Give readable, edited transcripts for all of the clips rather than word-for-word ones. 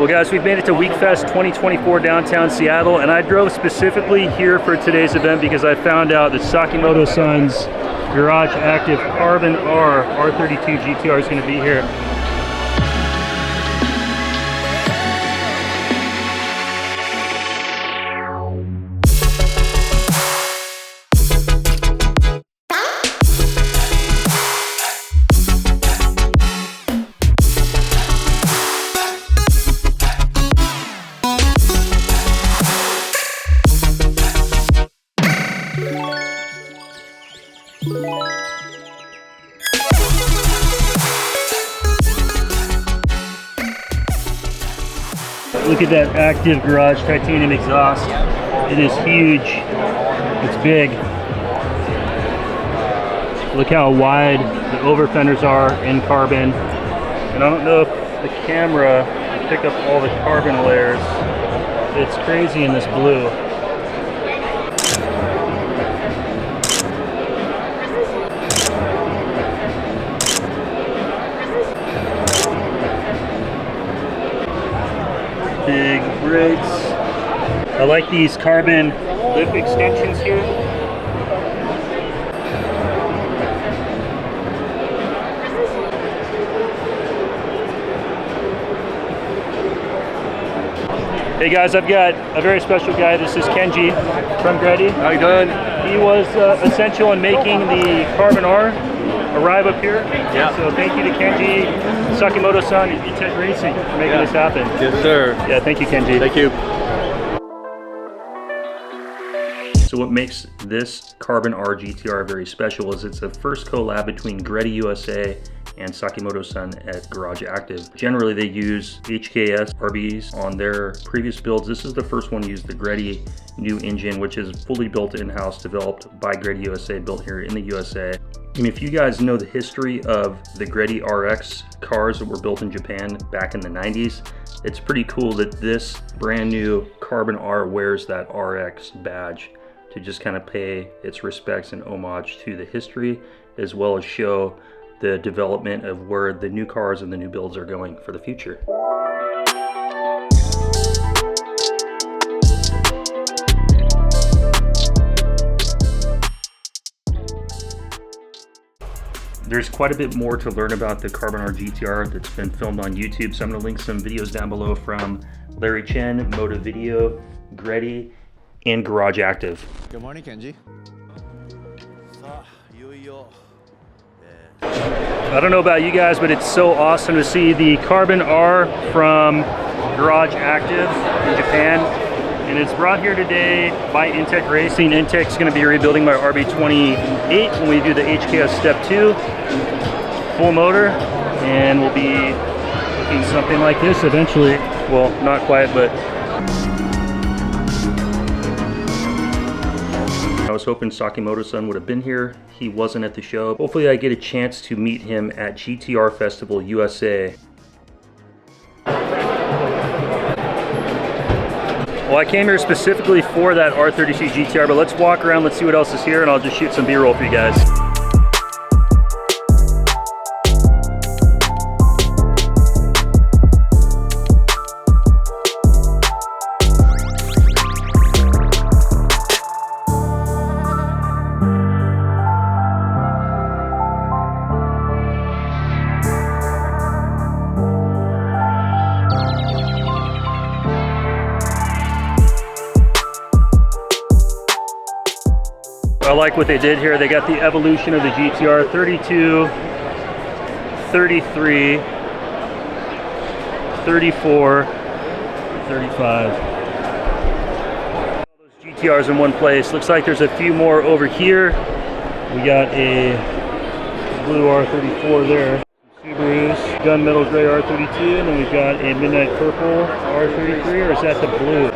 Well guys, we've made it to Wekfest 2024 downtown Seattle, and I drove specifically here for today's event because I found out that Sakamoto San's Garage Active Carbon R R32 GTR is going to be here. Look at that Active Garage titanium exhaust. It is huge. It's big. Look how wide the over fenders are in carbon. And I don't know if the camera will pick up all the carbon layers. It's crazy in this blue. Big brakes. I like these carbon lip extensions here. Hey guys, I've got a very special guy. This is Kenji from Greddy. How you doing? He was essential in making the Carbon R arrive up here. Yeah. So thank you to Kenji, Sakamoto San, and Tech Racing for making this happen. Yes, sir. Yeah, thank you, Kenji. Thank you. So what makes this Carbon R GTR very special is it's the first collab between Greddy USA and Sakamoto San at Garage Active. Generally, they use HKS RBs on their previous builds. This is the first one to use the Greddy new engine, which is fully built in-house, developed by Greddy USA, built here in the USA. And if you guys know the history of the Greddy RX cars that were built in Japan back in the 90s, it's pretty cool that this brand new Carbon R wears that RX badge to just kind of pay its respects and homage to the history, as well as show the development of where the new cars and the new builds are going for the future. There's quite a bit more to learn about the Carbon R GTR that's been filmed on YouTube, so I'm gonna link some videos down below from Larry Chen, Moto Video, Greddy, and Garage Active. Good morning, Kenji. I don't know about you guys, but it's so awesome to see the Carbon R from Garage Active in Japan. And it's brought here today by Tech Racing. Tech's going to be rebuilding my RB28 when we do the HKS Step 2 full motor. And we'll be looking something like this eventually. Well, not quite, but I was hoping Sakamoto San would have been here. He wasn't at the show. Hopefully I get a chance to meet him at GTR Festival USA. Well, I came here specifically for that R32 GTR, but let's walk around, let's see what else is here, and I'll just shoot some B-roll for you guys. I like what they did here. They got the evolution of the GTR 32, 33, 34, 35. All those GTRs in one place. Looks like there's a few more over here. We got a blue R34 there. Subarus, gunmetal gray R32, and then we've got a midnight purple R33, or is that the blue?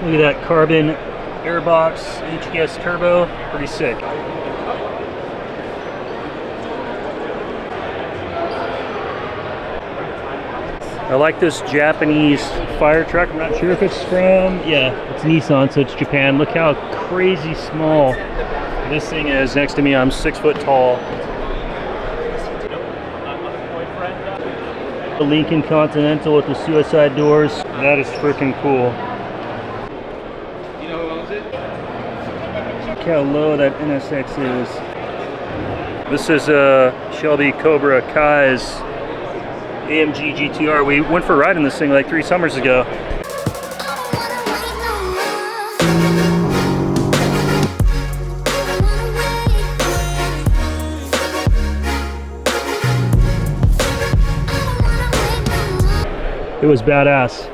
Look at that carbon airbox HKS turbo, pretty sick. I like this Japanese fire truck. I'm not sure if it's from, yeah, it's Nissan, so it's Japan. Look how crazy small This thing is next to me. I'm 6 foot tall. The Lincoln Continental with the suicide doors. That is freaking cool. You know who owns it? Look how low that NSX is. This is a Shelby Cobra Kai's AMG GTR. We went for a ride in this thing like 3 summers ago. It was badass.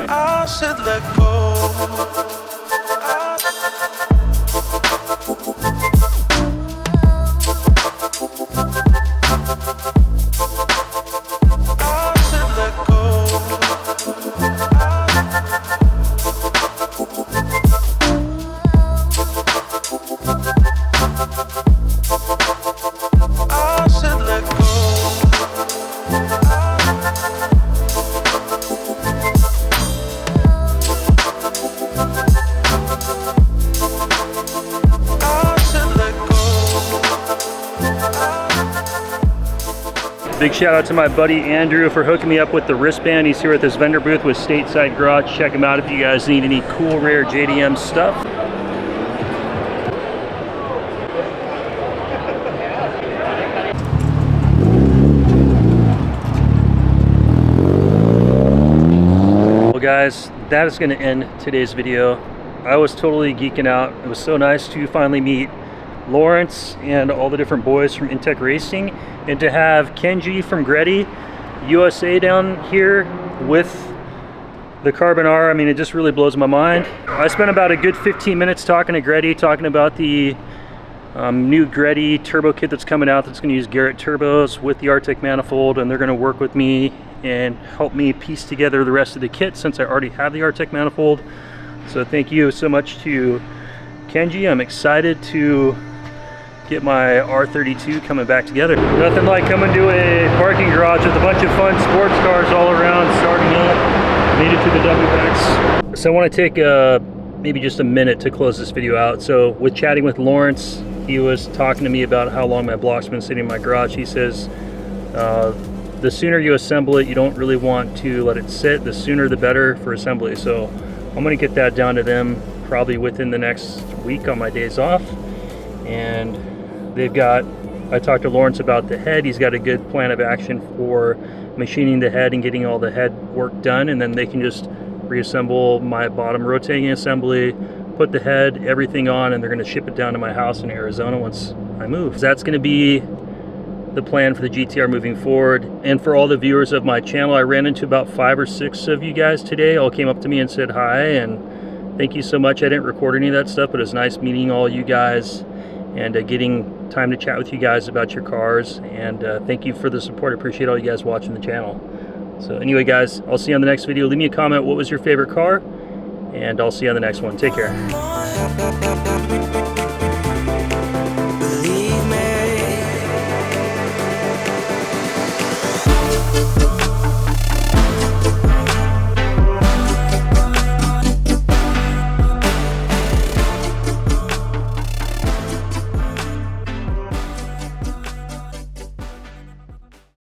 I should let go. Big shout out to my buddy Andrew for hooking me up with the wristband. He's here at this vendor booth with Stateside Garage. Check him out if you guys need any cool, rare JDM stuff. Well guys, that is going to end today's video. I was totally geeking out. It was so nice to finally meet Lawrence and all the different boys from Intech Racing, and to have Kenji from Greddy USA down here with the Carbon R. I mean, it just really blows my mind. I spent about a good 15 minutes talking to Greddy, talking about the new Greddy turbo kit that's coming out that's going to use Garrett turbos with the Arctic manifold, and they're going to work with me and help me piece together the rest of the kit since I already have the Arctic manifold. So thank you so much to Kenji. I'm excited to get my R32 coming back together. Nothing like coming to a parking garage with a bunch of fun sports cars all around, starting up. Made it to the WX. So I want to take maybe just a minute to close this video out. So with chatting with Lawrence, he was talking to me about how long my block's been sitting in my garage. He says the sooner you assemble it, you don't really want to let it sit. The sooner the better for assembly. So I'm going to get that down to them probably within the next week on my days off. And they've got, I talked to Lawrence about the head. He's got a good plan of action for machining the head and getting all the head work done, and then they can just reassemble my bottom rotating assembly, put the head, everything on, and they're going to ship it down to my house in Arizona once I move. So that's going to be the plan for the GTR moving forward. And for all the viewers of my channel, I ran into about 5 or 6 of you guys today. All came up to me and said hi, and thank you so much. I didn't record any of that stuff, but it was nice meeting all you guys and getting time to chat with you guys about your cars. And thank you for the support. I appreciate all you guys watching the channel. So anyway guys, I'll see you on the next video. Leave me a comment, what was your favorite car? And I'll see you on the next one. Take care.